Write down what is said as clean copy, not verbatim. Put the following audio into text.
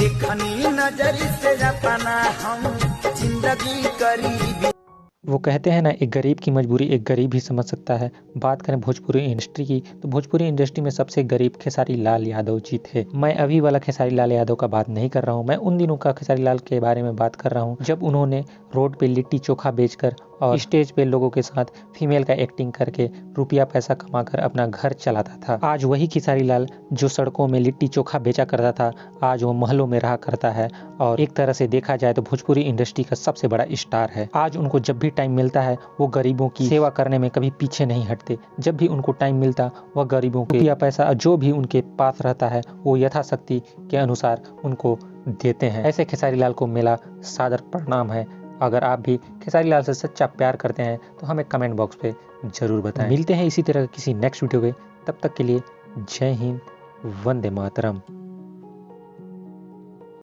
देखनी नजरी से अपना हम जिंदगी करीबी। वो कहते हैं ना, एक गरीब की मजबूरी एक गरीब ही समझ सकता है। बात करें भोजपुरी इंडस्ट्री की, तो भोजपुरी इंडस्ट्री में सबसे गरीब खेसारी लाल यादव जी थे। मैं अभी वाला खेसारी लाल यादव का बात नहीं कर रहा हूँ, मैं उन दिनों का खेसारी लाल के बारे में बात कर रहा हूँ जब उन्होंने रोड पे लिट्टी चोखा बेचकर और स्टेज पे लोगों के साथ फीमेल का एक्टिंग करके रुपया पैसा कमाकर अपना घर चलाता था। आज वही खेसारी लाल जो सड़कों में लिट्टी चोखा बेचा करता था, आज वो महलों में रहा करता है और एक तरह से देखा जाए तो भोजपुरी इंडस्ट्री का सबसे बड़ा स्टार है। आज उनको जब भी टाइम मिलता है वो गरीबों की सेवा करने में कभी पीछे नहीं हटते। जब भी उनको टाइम मिलता वह गरीबों के रुपया पैसा जो भी उनके पास रहता है वो यथाशक्ति के अनुसार उनको देते हैं। ऐसे खेसारी लाल को मेरा सादर प्रणाम है। अगर आप भी खेसारी लाल से सच्चा प्यार करते हैं तो हमें कमेंट बॉक्स पे जरूर बताएं। मिलते हैं इसी तरह किसी नेक्स्ट वीडियो में, तब तक के लिए जय हिंद, वंदे मातरम।